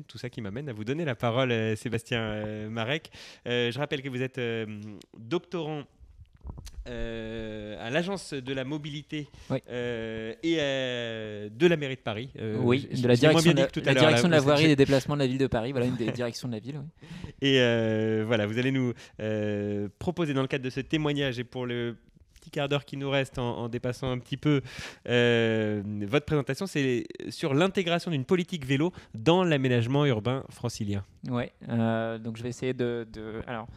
tout ça qui m'amène à vous donner la parole, Sébastien Marek. Je rappelle que vous êtes doctorant à l'Agence de la mobilité Oui. et de la mairie de Paris. Oui, de la j'ai moins direction, bien dit que tout à la l'heure, direction de la voirie et j'ai- des déplacements de la ville de Paris. Voilà, une des directions de la ville. Oui. Et voilà, vous allez nous proposer dans le cadre de ce témoignage et pour le petit quart d'heure qui nous reste en dépassant un petit peu votre présentation, c'est sur l'intégration d'une politique vélo dans l'aménagement urbain francilien. Ouais, donc je vais essayer alors,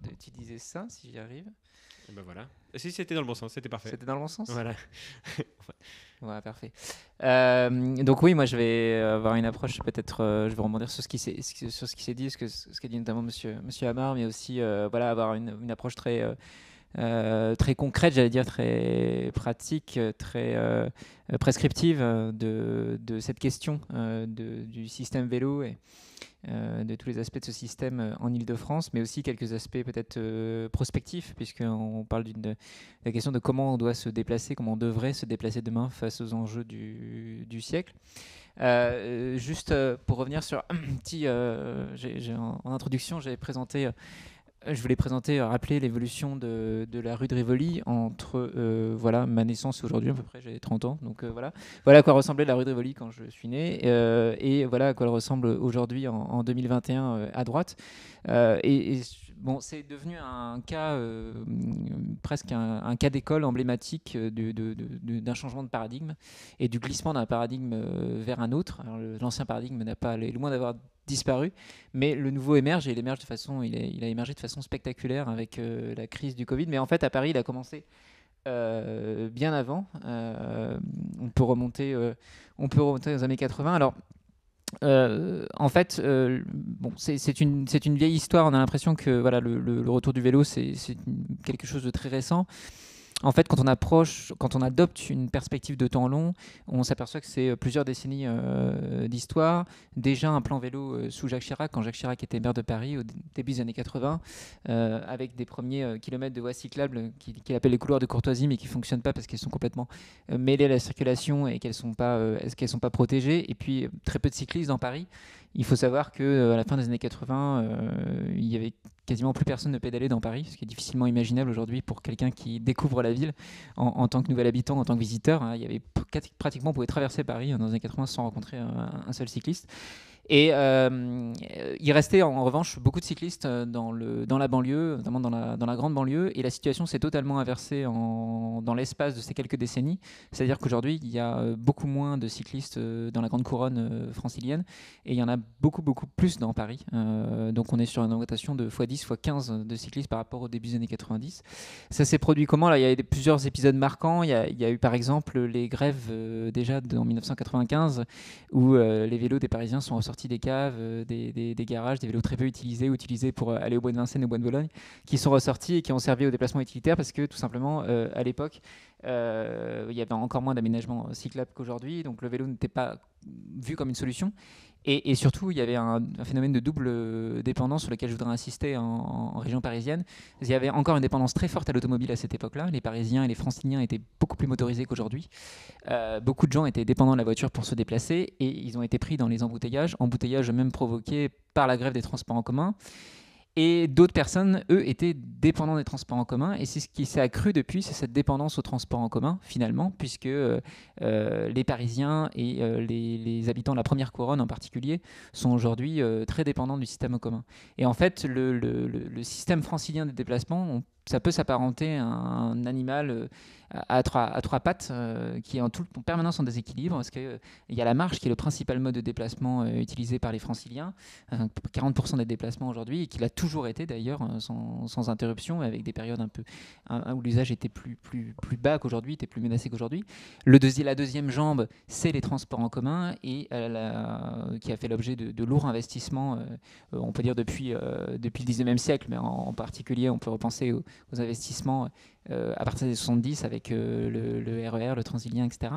d'utiliser ça si j'y arrive. Et ben voilà. Si c'était dans le bon sens, c'était parfait. C'était dans le bon sens ? Voilà. Ouais, parfait. Donc oui, moi je vais avoir une approche peut-être, je vais rebondir sur ce qui s'est dit, ce qu'a dit notamment Monsieur Amar, mais aussi voilà, avoir une approche très concrète, j'allais dire très pratique, très prescriptive de cette question du système vélo et de tous les aspects de ce système en Île-de-France, mais aussi quelques aspects peut-être prospectifs, puisqu'on parle de la question de comment on doit se déplacer, comment on devrait se déplacer demain face aux enjeux du siècle. Juste pour revenir sur un petit... en introduction, j'avais présenté... Je voulais rappeler l'évolution de la rue de Rivoli entre voilà, ma naissance et aujourd'hui, à peu près, j'ai 30 ans. Donc voilà à quoi ressemblait la rue de Rivoli quand je suis né et voilà à quoi elle ressemble aujourd'hui en 2021 à droite. Bon, c'est devenu un cas, presque un cas d'école emblématique d'un changement de paradigme et du glissement d'un paradigme vers un autre. Alors, l'ancien paradigme est loin d'avoir disparu, mais le nouveau émerge et il a émergé de façon spectaculaire avec la crise du Covid. Mais en fait, à Paris, il a commencé bien avant. On peut remonter aux années 80. Alors, en fait, bon, c'est une vieille histoire. On a l'impression que voilà, le retour du vélo, c'est quelque chose de très récent. En fait, quand on adopte une perspective de temps long, on s'aperçoit que c'est plusieurs décennies d'histoire. Déjà un plan vélo sous Jacques Chirac, quand Jacques Chirac était maire de Paris au début des années 80, avec des premiers kilomètres de voies cyclables qu'il appelle les couloirs de courtoisie, mais qui ne fonctionnent pas parce qu'elles sont complètement mêlées à la circulation et qu'elles sont pas protégées. Et puis très peu de cyclistes dans Paris. Il faut savoir qu'à la fin des années 80, il y avait quasiment plus personne ne pédalait dans Paris, ce qui est difficilement imaginable aujourd'hui pour quelqu'un qui découvre la ville en tant que nouvel habitant, en tant que visiteur. Il y avait pratiquement, on pouvait traverser Paris dans les années 80 sans rencontrer un seul cycliste. Et il restait en revanche beaucoup de cyclistes dans la banlieue, notamment dans la grande banlieue, et la situation s'est totalement inversée dans l'espace de ces quelques décennies. C'est-à-dire qu'aujourd'hui, il y a beaucoup moins de cyclistes dans la grande couronne francilienne, et il y en a beaucoup plus dans Paris. Donc on est sur une augmentation de x10, x15 de cyclistes par rapport au début des années 90. Ça s'est produit comment ? Là, il y a plusieurs épisodes marquants. Il y a eu par exemple les grèves déjà en 1995, où les vélos des Parisiens sont ressortis des caves, des garages, des vélos très peu utilisés pour aller au Bois de Vincennes et au Bois de Boulogne, qui sont ressortis et qui ont servi au déplacement utilitaire parce que tout simplement, à l'époque, il y avait encore moins d'aménagements cyclables qu'aujourd'hui, donc le vélo n'était pas vu comme une solution. Et surtout, il y avait un phénomène de double dépendance sur lequel je voudrais insister en région parisienne. Il y avait encore une dépendance très forte à l'automobile à cette époque-là. Les Parisiens et les Franciliens étaient beaucoup plus motorisés qu'aujourd'hui. Beaucoup de gens étaient dépendants de la voiture pour se déplacer et ils ont été pris dans les embouteillages même provoqués par la grève des transports en commun. Et d'autres personnes, eux, étaient dépendants des transports en commun. Et c'est ce qui s'est accru depuis, c'est cette dépendance aux transports en commun, finalement, puisque les Parisiens et les habitants de la première couronne en particulier sont aujourd'hui très dépendants du système en commun. Et en fait, le système francilien des déplacements, ça peut s'apparenter à un animal à trois pattes qui est en permanence en déséquilibre, parce qu'il y a la marche qui est le principal mode de déplacement utilisé par les franciliens, 40% des déplacements aujourd'hui, et qui l'a toujours été d'ailleurs sans interruption, avec des périodes où l'usage était plus bas qu'aujourd'hui, était plus menacé qu'aujourd'hui. La deuxième jambe, c'est les transports en commun, et qui a fait l'objet de lourds investissements, on peut dire depuis le 19e siècle, mais en particulier on peut repenser aux investissements à partir des 70 avec le RER, le Transilien, etc.,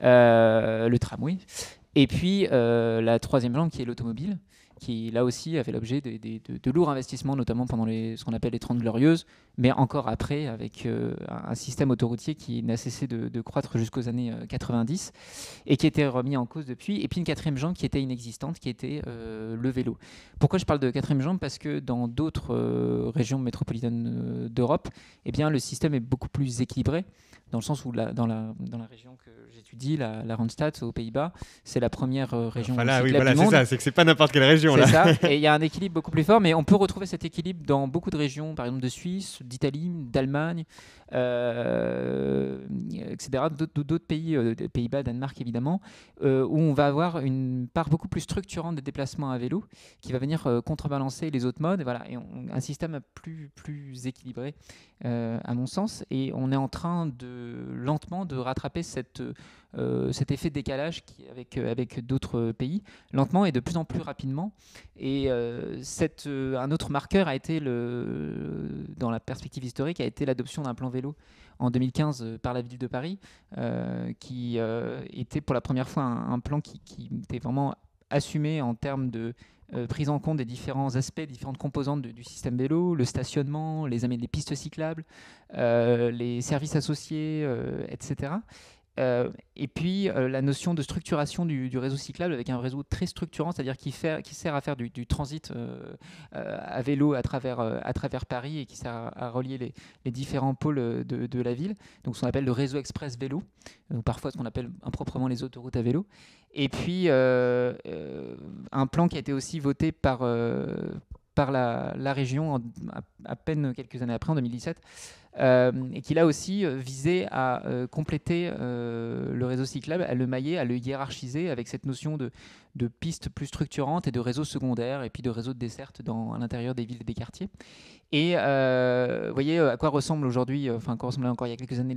le tramway. Et puis la troisième jambe qui est l'automobile, qui là aussi a fait l'objet de lourds investissements, notamment pendant ce qu'on appelle les 30 Glorieuses, mais encore après, avec un système autoroutier qui n'a cessé de croître jusqu'aux années 90 et qui a été remis en cause depuis. Et puis une quatrième jambe qui était inexistante, qui était le vélo. Pourquoi je parle de quatrième jambe? Parce que dans d'autres régions métropolitaines d'Europe, eh bien, le système est beaucoup plus équilibré, dans le sens où dans la région que j'étudie, la Randstad aux Pays-Bas, c'est la première région cyclable du monde. C'est ça, c'est que c'est pas n'importe quelle région là. C'est ça, et il y a un équilibre beaucoup plus fort, mais on peut retrouver cet équilibre dans beaucoup de régions, par exemple de Suisse, d'Italie, d'Allemagne, etc., d'autres pays, Pays-Bas, Danemark évidemment, où on va avoir une part beaucoup plus structurante des déplacements à vélo qui va venir contrebalancer les autres modes, et voilà, et un système plus équilibré à mon sens, et on est en train lentement de rattraper cet effet de décalage avec d'autres pays, lentement et de plus en plus rapidement. Et un autre marqueur a été, dans la perspective historique, a été l'adoption d'un plan vélo en 2015 par la ville de Paris, qui était pour la première fois un plan qui était vraiment assumé en termes de prise en compte des différents aspects, différentes composantes du système vélo, le stationnement, les pistes cyclables, les services associés, etc. Et puis la notion de structuration du réseau cyclable avec un réseau très structurant, c'est-à-dire qui sert à faire du transit à vélo à travers Paris et qui sert à relier les différents pôles de la ville. Donc ce qu'on appelle le réseau express vélo, ou parfois ce qu'on appelle improprement les autoroutes à vélo. Et puis un plan qui a été aussi voté par la région à peine quelques années après, en 2017, et qui là aussi visait à compléter le réseau cyclable, à le mailler, à le hiérarchiser avec cette notion de pistes plus structurantes et de réseaux secondaires et puis de réseaux de desserte à l'intérieur des villes et des quartiers. Et vous voyez à quoi ressemble aujourd'hui, quoi ressemblait encore il y a quelques années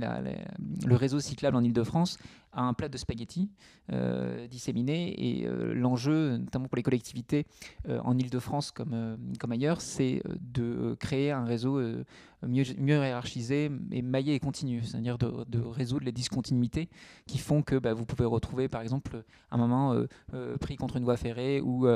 le réseau cyclable en Île-de-France, à un plat de spaghettis disséminé. Et l'enjeu, notamment pour les collectivités en Île-de-France comme ailleurs, c'est de créer un réseau mieux hiérarchisé et maillé et continu, c'est-à-dire de résoudre les discontinuités qui font que vous pouvez retrouver par exemple un moment pris contre une voie ferrée ou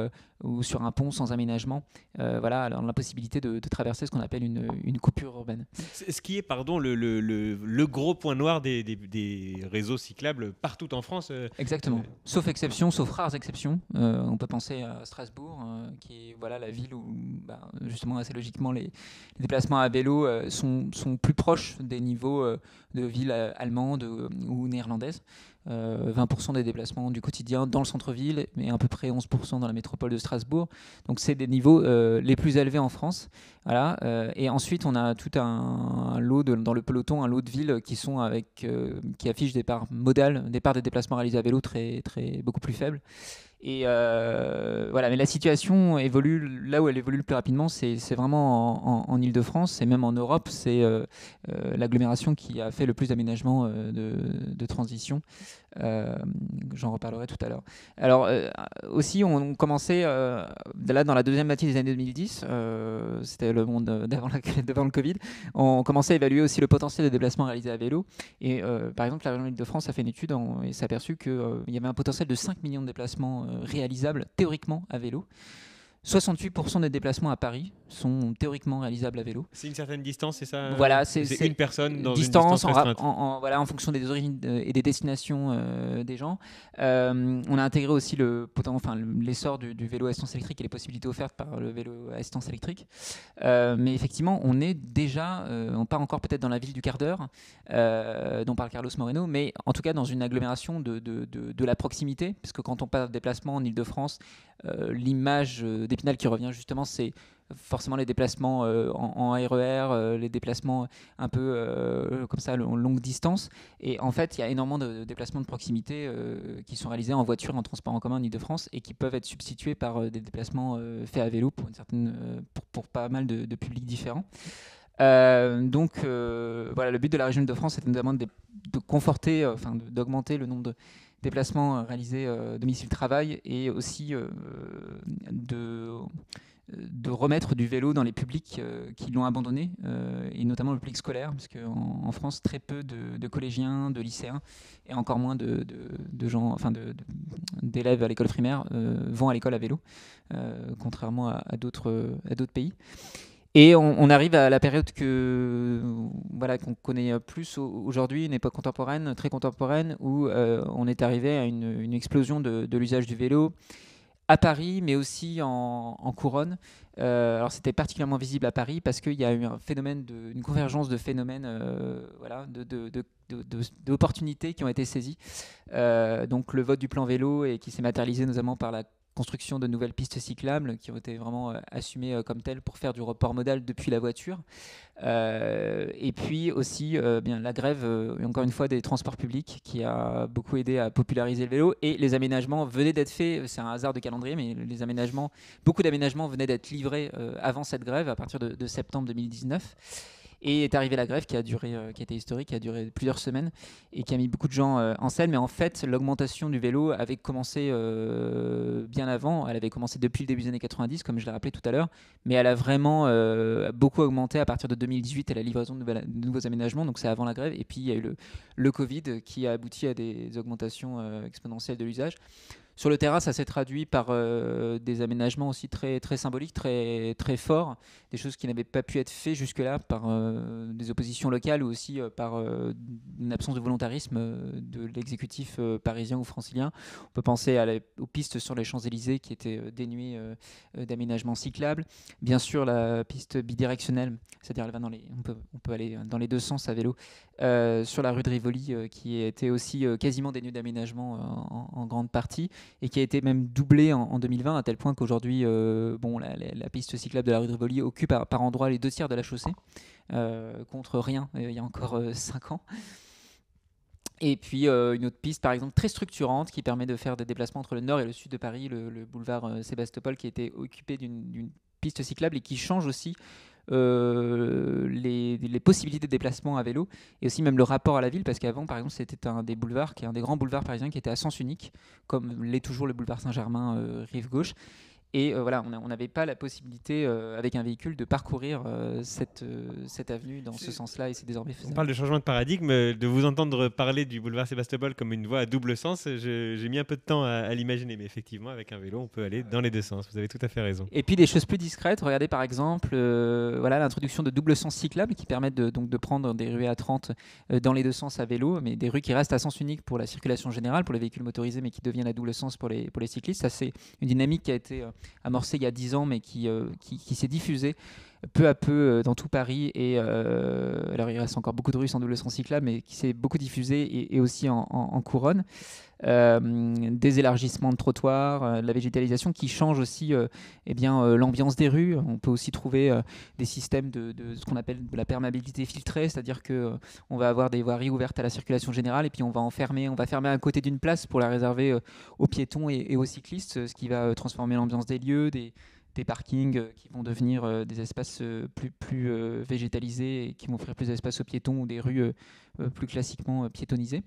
sur un pont sans aménagement, voilà, alors la possibilité de traverser ce qu'on appelle une coupure urbaine. Ce qui est, pardon, le gros point noir des réseaux cyclables partout en France. Exactement, sauf exception, sauf rares exceptions. On peut penser à Strasbourg, qui est la ville où justement assez logiquement les déplacements à vélo sont plus proches des niveaux de villes allemandes ou néerlandaises. 20% des déplacements du quotidien dans le centre-ville, mais à peu près 11% dans la métropole de Strasbourg. Donc c'est des niveaux les plus élevés en France. Voilà. Et ensuite, on a tout un lot dans le peloton, un lot de villes qui affichent des parts modales, des parts de déplacements réalisés à vélo beaucoup plus faibles. Et voilà, mais la situation évolue là où elle évolue le plus rapidement, c'est vraiment en Île-de-France, et même en Europe, c'est l'agglomération qui a fait le plus d'aménagements de transition. J'en reparlerai tout à l'heure. Alors aussi, on commençait là dans la deuxième moitié des années 2010, c'était le monde devant le Covid, on commençait à évaluer aussi le potentiel de déplacement réalisé à vélo. Et par exemple, la région d'Île-de-France a fait une étude et s'est aperçu qu'il y avait un potentiel de 5 millions de déplacements réalisables théoriquement à vélo. 68% des déplacements à Paris sont théoriquement réalisables à vélo. C'est une certaine distance, c'est ça? Voilà, c'est une personne dans distance, une distance restreinte. en fonction des origines et des destinations des gens. On a intégré aussi l'essor du vélo à assistance électrique et les possibilités offertes par le vélo à assistance électrique. Mais effectivement, on est déjà, on part encore peut-être dans la ville du quart d'heure, dont parle Carlos Moreno, mais en tout cas dans une agglomération de la proximité, parce que quand on parle de déplacement en Île-de-France, l'image d'Épinal qui revient justement, c'est forcément les déplacements en RER, les déplacements un peu comme ça, longue distance. Et en fait, il y a énormément de déplacements de proximité qui sont réalisés en voiture, en transport en commun en Ile-de-France et qui peuvent être substitués par des déplacements faits à vélo pour pas mal de publics différents. Donc voilà, le but de la région de France, c'était notamment de conforter, d'augmenter le nombre de déplacements réalisés domicile-travail et aussi de remettre du vélo dans les publics qui l'ont abandonné, et notamment le public scolaire, parce qu'en France, très peu de collégiens, de lycéens, et encore moins de gens, enfin d'élèves à l'école primaire vont à l'école à vélo, contrairement à d'autres pays. Et on arrive à la période qu'on connaît plus aujourd'hui, une époque contemporaine, très contemporaine, où on est arrivé à une explosion de l'usage du vélo à Paris, mais aussi en couronne. Alors c'était particulièrement visible à Paris parce qu'il y a eu une convergence de phénomènes, d'opportunités qui ont été saisies. Donc le vote du plan vélo et qui s'est matérialisé notamment par la construction de nouvelles pistes cyclables qui ont été vraiment assumées comme telles pour faire du report modal depuis la voiture. Et puis aussi la grève, encore une fois, des transports publics qui a beaucoup aidé à populariser le vélo. Et les aménagements venaient d'être faits, c'est un hasard de calendrier, mais beaucoup d'aménagements venaient d'être livrés avant cette grève, à partir de septembre 2019. Et est arrivée la grève qui a été historique, qui a duré plusieurs semaines et qui a mis beaucoup de gens en selle. Mais en fait, l'augmentation du vélo avait commencé bien avant. Elle avait commencé depuis le début des années 90, comme je l'ai rappelé tout à l'heure. Mais elle a vraiment beaucoup augmenté à partir de 2018 et la livraison de nouveaux aménagements. Donc c'est avant la grève. Et puis il y a eu le Covid qui a abouti à des augmentations exponentielles de l'usage. Sur le terrain, ça s'est traduit par des aménagements aussi très, très symboliques, très, très forts, des choses qui n'avaient pas pu être faites jusque-là par des oppositions locales ou aussi par une absence de volontarisme de l'exécutif parisien ou francilien. On peut penser aux pistes sur les Champs-Élysées qui étaient dénuées d'aménagements cyclables. Bien sûr, la piste bidirectionnelle, c'est-à-dire on peut aller dans les deux sens à vélo, sur la rue de Rivoli, qui était aussi quasiment dénuée d'aménagement en grande partie, et qui a été même doublé en 2020 à tel point qu'aujourd'hui la piste cyclable de la rue de Rivoli occupe par endroits les 2 tiers de la chaussée, contre rien il y a encore 5 ans. Et puis une autre piste par exemple très structurante qui permet de faire des déplacements entre le nord et le sud de Paris, le boulevard Sébastopol, qui a été occupé d'une piste cyclable et qui change aussi les possibilités de déplacement à vélo et aussi même le rapport à la ville, parce qu'avant par exemple c'était un des grands boulevards parisiens qui était à sens unique, comme l'est toujours le boulevard Saint-Germain rive gauche. Et on n'avait pas la possibilité, avec un véhicule, de parcourir cette avenue dans ce sens-là, et c'est désormais faisable. On parle de changement de paradigme, de vous entendre parler du boulevard Sébastopol comme une voie à double sens. J'ai mis un peu de temps à l'imaginer, mais effectivement, avec un vélo, on peut aller dans les deux sens. Vous avez tout à fait raison. Et puis des choses plus discrètes, regardez par exemple l'introduction de double sens cyclables qui permettent de prendre des rues à 30 dans les deux sens à vélo, mais des rues qui restent à sens unique pour la circulation générale, pour les véhicules motorisés, mais qui deviennent à double sens pour les cyclistes. Ça, c'est une dynamique qui a été amorcée il y a 10 ans, mais qui s'est diffusée peu à peu dans tout Paris. Et alors il reste encore beaucoup de rues sans double sens cyclable, mais qui s'est beaucoup diffusée et aussi en couronne. Des élargissements de trottoirs, de la végétalisation qui change aussi l'ambiance des rues. On peut aussi trouver des systèmes de ce qu'on appelle de la perméabilité filtrée, c'est-à-dire qu'on va avoir des voiries ouvertes à la circulation générale et puis on va fermer à côté d'une place pour la réserver aux piétons et aux cyclistes, ce qui va transformer l'ambiance des lieux, des parkings qui vont devenir des espaces plus végétalisés et qui vont offrir plus d'espace aux piétons, ou des rues plus classiquement piétonnisées.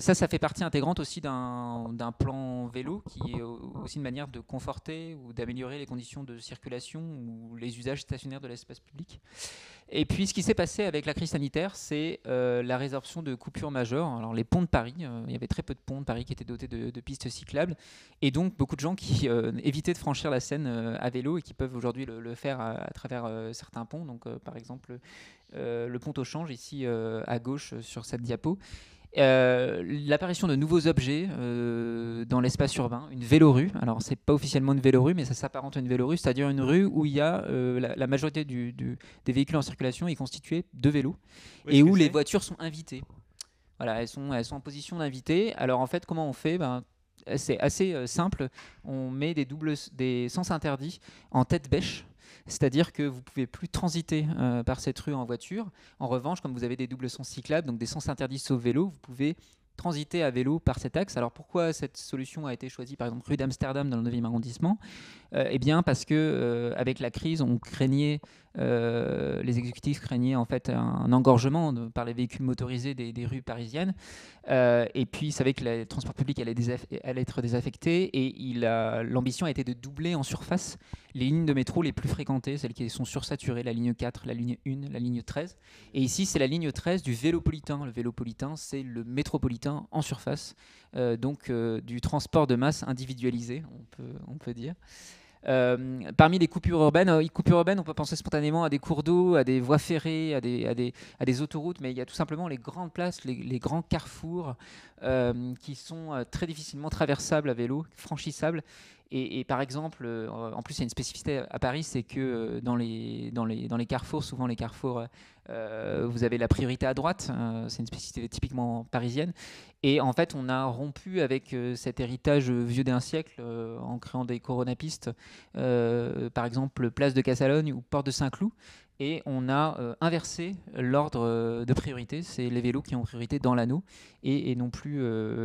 Ça fait partie intégrante aussi d'un plan vélo qui est aussi une manière de conforter ou d'améliorer les conditions de circulation ou les usages stationnaires de l'espace public. Et puis ce qui s'est passé avec la crise sanitaire, c'est la résorption de coupures majeures. Alors les ponts de Paris, il y avait très peu de ponts de Paris qui étaient dotés de pistes cyclables, et donc beaucoup de gens qui évitaient de franchir la Seine à vélo et qui peuvent aujourd'hui le faire à travers certains ponts. Donc par exemple le pont au Change ici à gauche sur cette diapo. L'apparition de nouveaux objets dans l'espace urbain, une vélorue. Alors c'est pas officiellement une vélorue, mais ça s'apparente à une vélorue, c'est-à-dire une rue où il y a la majorité des véhicules en circulation est constituée de vélos, et où les voitures sont invitées. Voilà, elles sont en position d'invitées. Alors en fait, comment on fait ? C'est assez simple. On met des sens interdits en tête bêche. C'est-à-dire que vous ne pouvez plus transiter par cette rue en voiture. En revanche, comme vous avez des doubles sens cyclables, donc des sens interdits sauf vélo, vous pouvez transiter à vélo par cet axe. Alors pourquoi cette solution a été choisie, par exemple rue d'Amsterdam dans le 9e arrondissement ? Eh bien parce que avec la crise, on craignait les exécutifs craignaient en fait un engorgement par les véhicules motorisés des rues parisiennes. Et puis, il savait que le transport public allait être désaffecté. Et l'ambition a été de doubler en surface les lignes de métro les plus fréquentées, celles qui sont sursaturées, la ligne 4, la ligne 1, la ligne 13. Et ici, c'est la ligne 13 du Vélopolitain. Le Vélopolitain, c'est le métropolitain en surface, donc du transport de masse individualisé, on peut dire. Parmi les coupures urbaines, on peut penser spontanément à des cours d'eau, à des voies ferrées, à des autoroutes, mais il y a tout simplement les grandes places, les grands carrefours qui sont très difficilement traversables à vélo, franchissables. Et par exemple, en plus, il y a une spécificité à Paris, c'est que dans les carrefours, souvent les carrefours, vous avez la priorité à droite. C'est une spécificité typiquement parisienne. Et en fait, on a rompu avec cet héritage vieux d'un siècle en créant des coronapistes, par exemple Place de Cassalogne ou Porte de Saint-Cloud. Et on a inversé l'ordre de priorité. C'est les vélos qui ont priorité dans l'anneau et non plus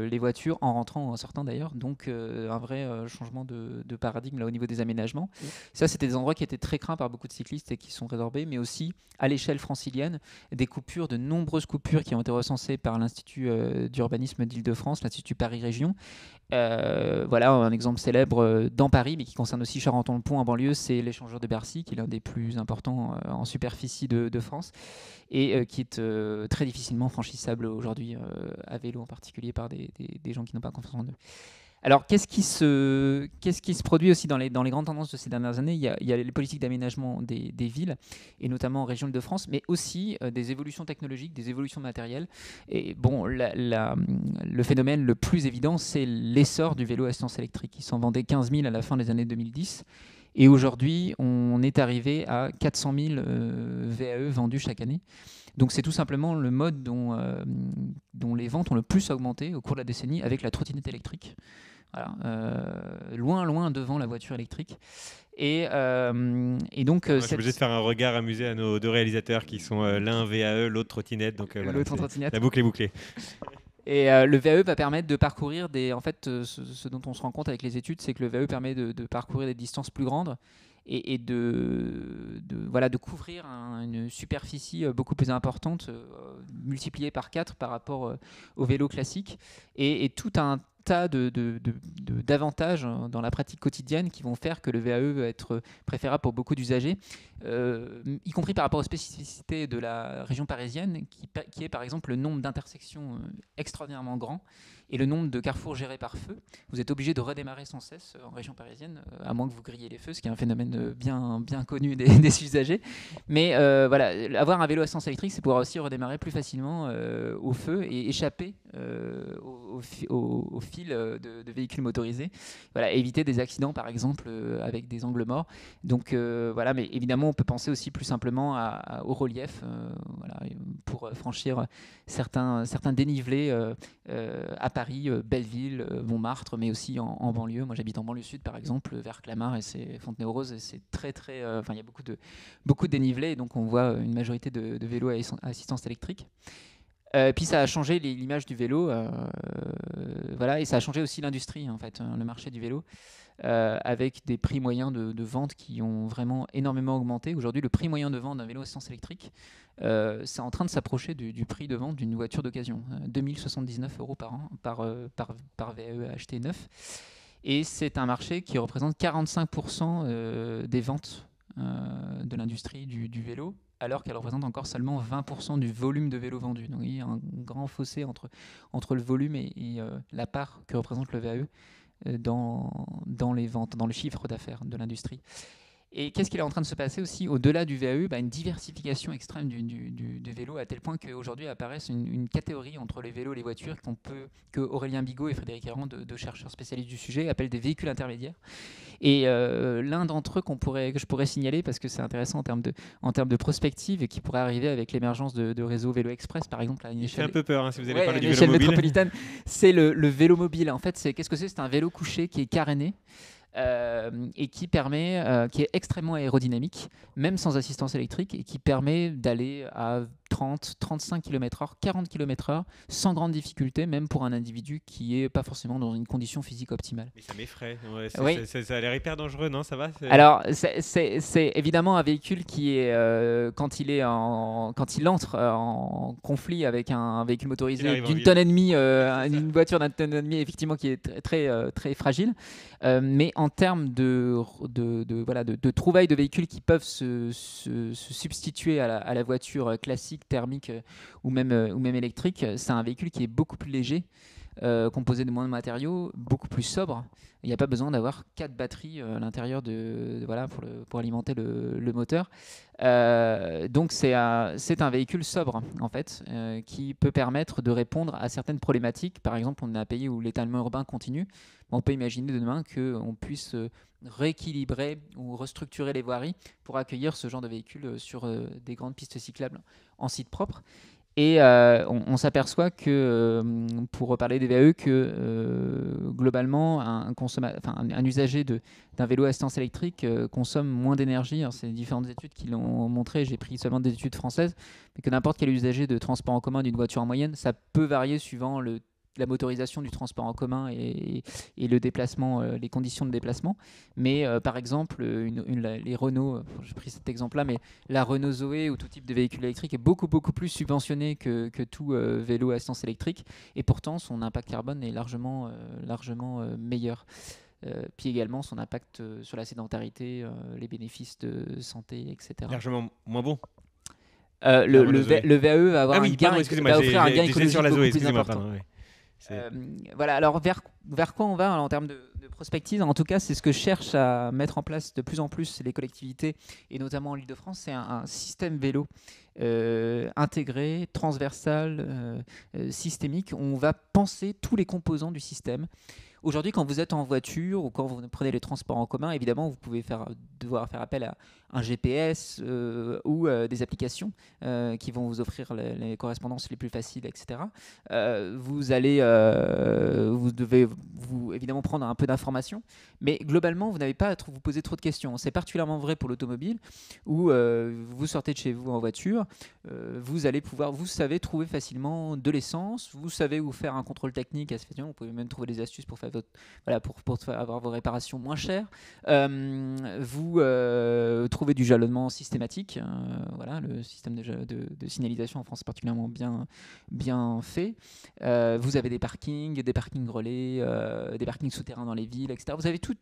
les voitures en rentrant ou en sortant d'ailleurs. Donc un vrai changement de paradigme là, au niveau des aménagements. Ça, c'était des endroits qui étaient très craints par beaucoup de cyclistes et qui sont résorbés, mais aussi à l'échelle francilienne, de nombreuses coupures qui ont été recensées par l'Institut d'urbanisme d'Île-de-France, l'Institut Paris Région. Voilà un exemple célèbre dans Paris, mais qui concerne aussi Charenton-le-Pont en banlieue, c'est l'échangeur de Bercy, qui est l'un des plus importants en superficie de France et qui est très difficilement franchissable aujourd'hui à vélo, en particulier par des gens qui n'ont pas confiance en eux. Alors, qu'est-ce qui se produit aussi dans les grandes tendances de ces dernières années? Il y a les politiques d'aménagement des villes, et notamment en région Île-de-France, mais aussi des évolutions technologiques, des évolutions matérielles. Et bon, le phénomène le plus évident, c'est l'essor du vélo à assistance électrique. Il s'en vendait 15 000 à la fin des années 2010. Et aujourd'hui, on est arrivé à 400 000 VAE vendus chaque année. Donc c'est tout simplement le mode dont les ventes ont le plus augmenté au cours de la décennie avec la trottinette électrique. Voilà, loin devant la voiture électrique. Et donc, je suis obligé de faire un regard amusé à nos deux réalisateurs qui sont l'un VAE, l'autre trottinette. Donc voilà, l'autre en trottinette. La boucle est bouclée. Et le VAE va permettre de parcourir ce dont on se rend compte avec les études, c'est que le VAE permet de parcourir des distances plus grandes et de couvrir une superficie beaucoup plus importante, multipliée par 4 par rapport au vélo classique, et tout un tas d'avantages dans la pratique quotidienne qui vont faire que le VAE va être préférable pour beaucoup d'usagers, y compris par rapport aux spécificités de la région parisienne, qui est par exemple le nombre d'intersections extraordinairement grand et le nombre de carrefours gérés par feu. Vous êtes obligé de redémarrer sans cesse en région parisienne, à moins que vous grilliez les feux, ce qui est un phénomène bien connu des usagers. Mais voilà, avoir un vélo à essence électrique, c'est pouvoir aussi redémarrer plus facilement au feu et échapper au fil de véhicules motorisés. Voilà, éviter des accidents, par exemple, avec des angles morts. Donc voilà, mais évidemment, on peut penser aussi plus simplement au relief, voilà, pour franchir certains dénivelés à Paris, Belleville, Montmartre, mais aussi en banlieue. Moi, j'habite en banlieue sud, par exemple, vers Clamart et c'est Fontenay-aux-Roses, et c'est très, il y a beaucoup de dénivelés, et donc on voit une majorité de vélos à assistance électrique. Puis ça a changé l'image du vélo, voilà, et ça a changé aussi l'industrie, en fait, le marché du vélo, avec des prix moyens de vente qui ont vraiment énormément augmenté. Aujourd'hui, le prix moyen de vente d'un vélo à essence électrique, c'est en train de s'approcher du prix de vente d'une voiture d'occasion, 2079 € par an par VAE acheté neuf. Et c'est un marché qui représente 45% des ventes de l'industrie du vélo, alors qu'elle représente encore seulement 20% du volume de vélos vendus. Donc il y a un grand fossé entre le volume et la part que représente le VAE dans les ventes, dans le chiffre d'affaires de l'industrie. Et qu'est-ce qu'il est en train de se passer aussi au-delà du VAE? Une diversification extrême du vélo, à tel point qu'aujourd'hui apparaissent une catégorie entre les vélos et les voitures que Aurélien Bigot et Frédéric Errand, deux chercheurs spécialistes du sujet, appellent des véhicules intermédiaires. Et l'un d'entre eux que je pourrais signaler, parce que c'est intéressant en termes de prospective, et qui pourrait arriver avec l'émergence de réseaux Vélo Express, par exemple. Il fait un peu peur si vous allez parler du vélo l'échelle mobile. métropolitaine, c'est le vélo mobile. En fait, qu'est-ce que c'est? C'est un vélo couché qui est caréné. Et qui est extrêmement aérodynamique, même sans assistance électrique, et qui permet d'aller à 30, 35 km/h, 40 km/h, sans grande difficulté, même pour un individu qui n'est pas forcément dans une condition physique optimale. Mais ça m'effraie. Ouais, Oui. Ça a l'air hyper dangereux, non? Ça va? Alors, c'est évidemment un véhicule qui est, quand il entre en conflit avec un véhicule motorisé d'une tonne et demie, une voiture d'une tonne et demie, effectivement, qui est très fragile. Mais en termes de trouvailles de véhicules qui peuvent se substituer à la voiture classique, thermique ou même électrique, c'est un véhicule qui est beaucoup plus léger, composé de moins de matériaux, beaucoup plus sobre. Il n'y a pas besoin d'avoir 4 batteries à l'intérieur pour alimenter le moteur. Donc c'est un véhicule sobre en fait, qui peut permettre de répondre à certaines problématiques. Par exemple, on a un pays où l'étalement urbain continue. On peut imaginer demain qu'on puisse rééquilibrer ou restructurer les voiries pour accueillir ce genre de véhicules sur des grandes pistes cyclables en site propre. Et on s'aperçoit que, pour parler des VAE, que globalement, un usager d'un vélo à assistance électrique consomme moins d'énergie. Alors, c'est différentes études qui l'ont montré, j'ai pris seulement des études françaises, mais que n'importe quel usager de transport en commun d'une voiture en moyenne, ça peut varier suivant la motorisation du transport en commun et le déplacement, les conditions de déplacement. Mais par exemple, les Renault, j'ai pris cet exemple-là, mais la Renault Zoé ou tout type de véhicule électrique est beaucoup plus subventionné que tout vélo à assistance électrique, et pourtant son impact carbone est largement meilleur. Puis également son impact sur la sédentarité, les bénéfices de santé, etc. Largement moins bon. Le VAE va avoir va offrir un gain écologique sur la Zoé, beaucoup plus important. Pardon, ouais. Voilà, alors vers quoi on va en termes de prospective? En tout cas, c'est ce que cherchent à mettre en place de plus en plus les collectivités, et notamment en Île-de-France, c'est un système vélo intégré, transversal, systémique. On va penser tous les composants du système. Aujourd'hui, quand vous êtes en voiture ou quand vous prenez les transports en commun, évidemment, vous pouvez devoir faire appel à un GPS ou des applications qui vont vous offrir les correspondances les plus faciles, etc. Vous devez évidemment prendre un peu d'informations, mais globalement, vous n'avez pas à vous poser trop de questions. C'est particulièrement vrai pour l'automobile, où vous sortez de chez vous en voiture, vous savez trouver facilement de l'essence, vous savez où faire un contrôle technique assez facilement, vous pouvez même trouver des astuces pour faire avoir vos réparations moins chères. Vous trouvez du jalonnement systématique. Le système de signalisation en France est particulièrement bien fait. Vous avez des parkings relais, des parkings souterrains dans les villes, etc. Vous avez toute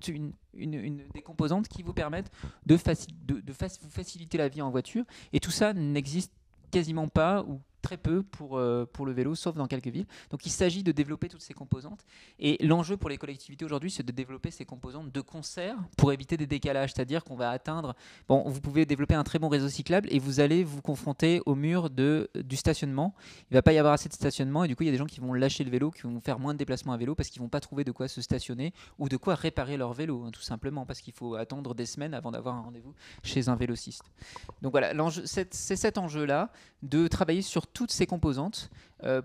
des composantes qui vous permettent de vous faciliter la vie en voiture, et tout ça n'existe quasiment pas ou très peu pour le vélo, sauf dans quelques villes. Donc il s'agit de développer toutes ces composantes, et l'enjeu pour les collectivités aujourd'hui, c'est de développer ces composantes de concert pour éviter des décalages, c'est-à-dire qu'on va atteindre, vous pouvez développer un très bon réseau cyclable et vous allez vous confronter au mur du stationnement. Il ne va pas y avoir assez de stationnement, et du coup il y a des gens qui vont lâcher le vélo, qui vont faire moins de déplacements à vélo parce qu'ils ne vont pas trouver de quoi se stationner ou de quoi réparer leur vélo, tout simplement parce qu'il faut attendre des semaines avant d'avoir un rendez-vous chez un vélociste. Donc voilà, c'est cet enjeu-là de travailler sur toutes ces composantes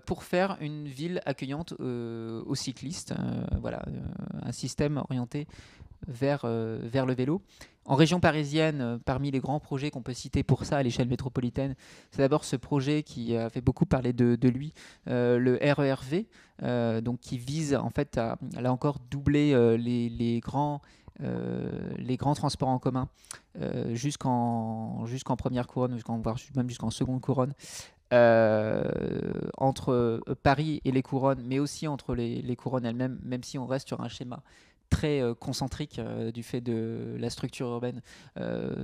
pour faire une ville accueillante aux cyclistes. Un système orienté vers le vélo. En région parisienne, parmi les grands projets qu'on peut citer pour ça à l'échelle métropolitaine, c'est d'abord ce projet qui a fait beaucoup parler de lui, le RERV, qui vise en fait à là encore doubler les grands transports en commun jusqu'en première couronne, même jusqu'en seconde couronne, entre Paris et les couronnes, mais aussi entre les couronnes elles-mêmes, même si on reste sur un schéma très concentrique du fait de la structure urbaine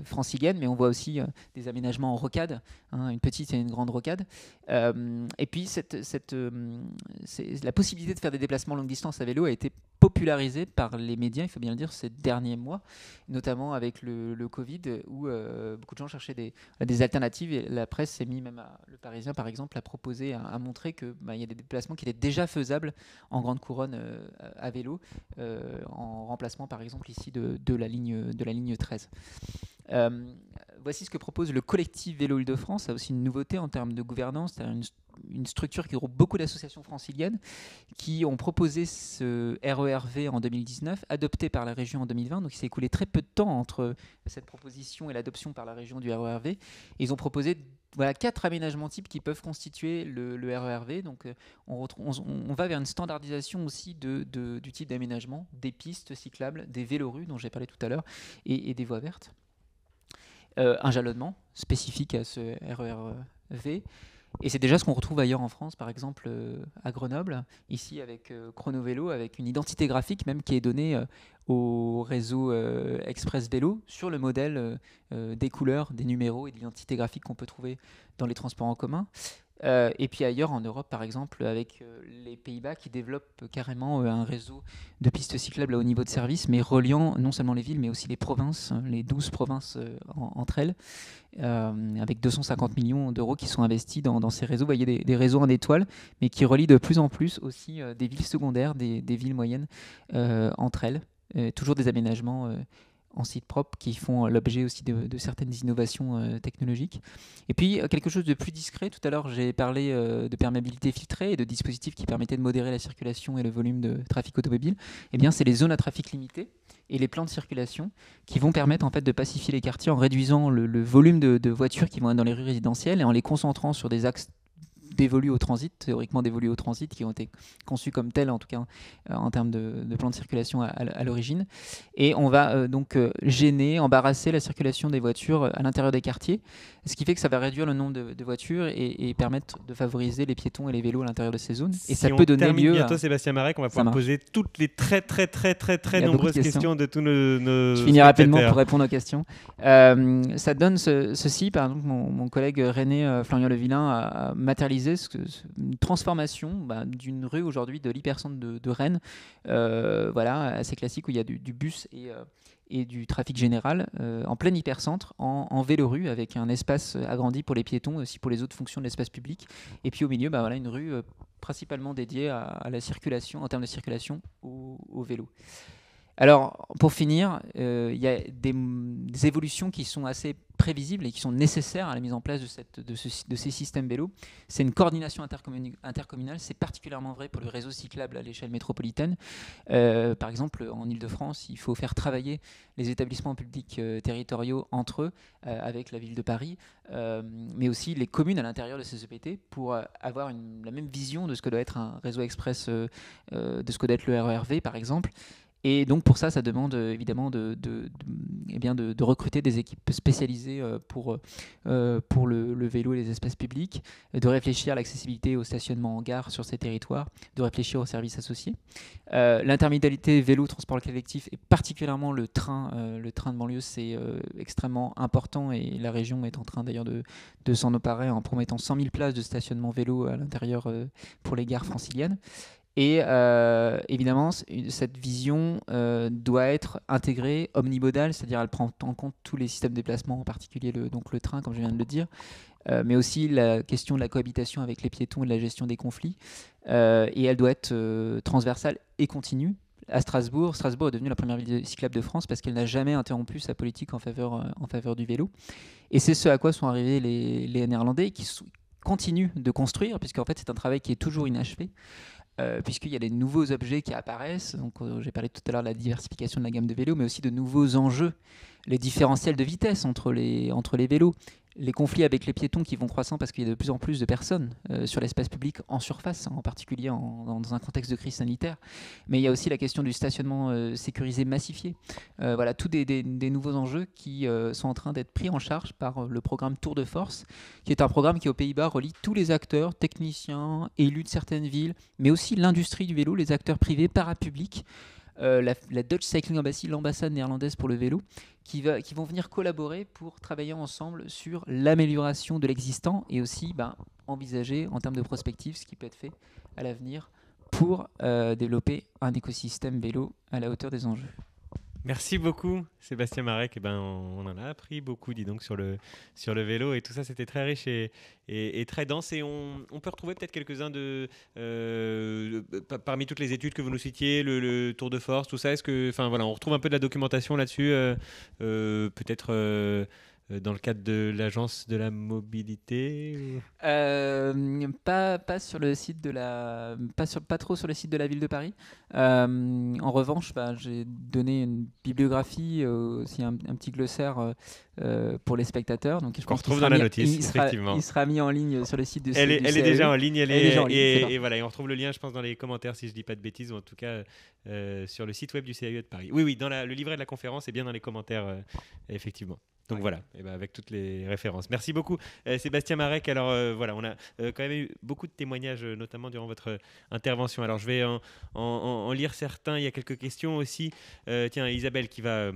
francilienne, mais on voit aussi des aménagements en rocade, une petite et une grande rocade. Et puis la possibilité de faire des déplacements longue distance à vélo a été popularisée par les médias, il faut bien le dire, ces derniers mois, notamment avec le Covid, où beaucoup de gens cherchaient des alternatives, et la presse s'est mise, même le Parisien par exemple, a proposé, à montrer qu'il y a des déplacements qui étaient déjà faisables en grande couronne à vélo, en remplacement par exemple ici de la ligne 13. Voici ce que propose le collectif Vélo Île-de-France. Ça a aussi une nouveauté en termes de gouvernance. C'est une structure qui regroupe beaucoup d'associations franciliennes qui ont proposé ce RERV en 2019, adopté par la région en 2020. Donc il s'est écoulé très peu de temps entre cette proposition et l'adoption par la région du RERV. Et ils ont proposé voilà 4 aménagements types qui peuvent constituer le RERV. Donc, on va vers une standardisation aussi du type d'aménagement, des pistes cyclables, des vélorues dont j'ai parlé tout à l'heure, et des voies vertes. Un jalonnement spécifique à ce RERV. Et c'est déjà ce qu'on retrouve ailleurs en France, par exemple à Grenoble, ici avec Chronovélo, avec une identité graphique même qui est donnée au réseau Express Vélo sur le modèle des couleurs, des numéros et de l'identité graphique qu'on peut trouver dans les transports en commun. Et puis ailleurs en Europe, par exemple, avec les Pays-Bas qui développent carrément un réseau de pistes cyclables à haut niveau de service, mais reliant non seulement les villes, mais aussi les provinces, les 12 provinces entre elles, avec 250 millions d'euros qui sont investis dans ces réseaux. Vous voyez des réseaux en étoile, mais qui relient de plus en plus aussi des villes secondaires, des villes moyennes entre elles. Toujours des aménagements en site propre qui font l'objet aussi de certaines innovations technologiques. Et puis quelque chose de plus discret, tout à l'heure j'ai parlé de perméabilité filtrée et de dispositifs qui permettaient de modérer la circulation et le volume de trafic automobile. Eh bien c'est les zones à trafic limité et les plans de circulation qui vont permettre en fait de pacifier les quartiers en réduisant le volume de voitures qui vont être dans les rues résidentielles et en les concentrant sur des axes dévolus au transit, théoriquement dévolus au transit, qui ont été conçus comme tels, en tout cas en termes de plan de circulation à l'origine. Et on va donc gêner, embarrasser la circulation des voitures à l'intérieur des quartiers, ce qui fait que ça va réduire le nombre de voitures et permettre de favoriser les piétons et les vélos à l'intérieur de ces zones. Et si ça peut donner lieu bientôt, Sébastien Marek, on va pouvoir poser toutes les très nombreuses questions de tous nos Je finis rapidement pour répondre aux questions. Ça donne ceci, par exemple, mon collègue René Florian-Levillain a matérialisé une transformation d'une rue aujourd'hui de l'hypercentre de Rennes, voilà, assez classique, où il y a du bus et du trafic général en plein hypercentre, en vélorue, avec un espace agrandi pour les piétons et aussi pour les autres fonctions de l'espace public. Et puis au milieu, voilà, une rue principalement dédiée à la circulation, en termes de circulation, au vélo. Alors, pour finir, il y a des évolutions qui sont assez prévisibles et qui sont nécessaires à la mise en place de ces systèmes vélos. C'est une coordination intercommunale. C'est particulièrement vrai pour le réseau cyclable à l'échelle métropolitaine. Par exemple, en Île-de-France, il faut faire travailler les établissements publics territoriaux entre eux, avec la ville de Paris, mais aussi les communes à l'intérieur de ces EPT pour avoir la même vision de ce que doit être un réseau express, de ce que doit être le RERV, par exemple. Et donc pour ça demande évidemment de recruter des équipes spécialisées pour le vélo et les espaces publics, de réfléchir à l'accessibilité au stationnement en gare sur ces territoires, de réfléchir aux services associés. L'intermodalité vélo-transport collectif et particulièrement le train de banlieue, c'est extrêmement important et la région est en train d'ailleurs de s'en emparer en promettant 100 000 places de stationnement vélo à l'intérieur pour les gares franciliennes. Et évidemment, cette vision doit être intégrée, omnibodale, c'est-à-dire elle prend en compte tous les systèmes de déplacement, en particulier le train, comme je viens de le dire, mais aussi la question de la cohabitation avec les piétons et de la gestion des conflits. Et elle doit être transversale et continue. À Strasbourg est devenue la première ville cyclable de France parce qu'elle n'a jamais interrompu sa politique en faveur du vélo. Et c'est ce à quoi sont arrivés les Néerlandais qui continuent de construire, puisqu'en fait c'est un travail qui est toujours inachevé. Puisqu'il y a des nouveaux objets qui apparaissent. Donc, j'ai parlé tout à l'heure de la diversification de la gamme de vélos, mais aussi de nouveaux enjeux, les différentiels de vitesse entre les vélos, les conflits avec les piétons qui vont croissant parce qu'il y a de plus en plus de personnes sur l'espace public en surface, en particulier dans un contexte de crise sanitaire. Mais il y a aussi la question du stationnement sécurisé massifié. Voilà, tous des nouveaux enjeux qui sont en train d'être pris en charge par le programme Tour de Force, qui est un programme qui aux Pays-Bas relie tous les acteurs, techniciens, élus de certaines villes, mais aussi l'industrie du vélo, les acteurs privés, parapublics, la Dutch Cycling Embassy, l'ambassade néerlandaise pour le vélo, qui vont venir collaborer pour travailler ensemble sur l'amélioration de l'existant et aussi envisager en termes de prospective ce qui peut être fait à l'avenir pour développer un écosystème vélo à la hauteur des enjeux. Merci beaucoup, Sébastien Marek. On en a appris beaucoup, dis donc, sur le vélo. Et tout ça, c'était très riche et très dense. Et on peut retrouver peut-être quelques-uns parmi toutes les études que vous nous citiez, le Tour de Force, tout ça. On retrouve un peu de la documentation là-dessus, peut-être dans le cadre de l'agence de la mobilité Pas sur le site de la, pas trop sur le site de la ville de Paris. En revanche, j'ai donné une bibliographie, aussi un petit glossaire pour les spectateurs. Donc je qu'on pense qu'il retrouve sera dans la mis- notice, effectivement. il sera mis en ligne sur le site Elle est du déjà CAE. en ligne, Elle est déjà en ligne, c'est et voilà, et on retrouve le lien, je pense, dans les commentaires, si je dis pas de bêtises, ou en tout cas sur le site web du CAE de Paris. Oui, dans le livret de la conférence, et bien dans les commentaires, effectivement. Donc voilà, et avec toutes les références. Merci beaucoup, Sébastien Marek. Alors voilà, on a quand même eu beaucoup de témoignages, notamment durant votre intervention. Alors je vais en lire certains. Il y a quelques questions aussi. Tiens, Isabelle qui va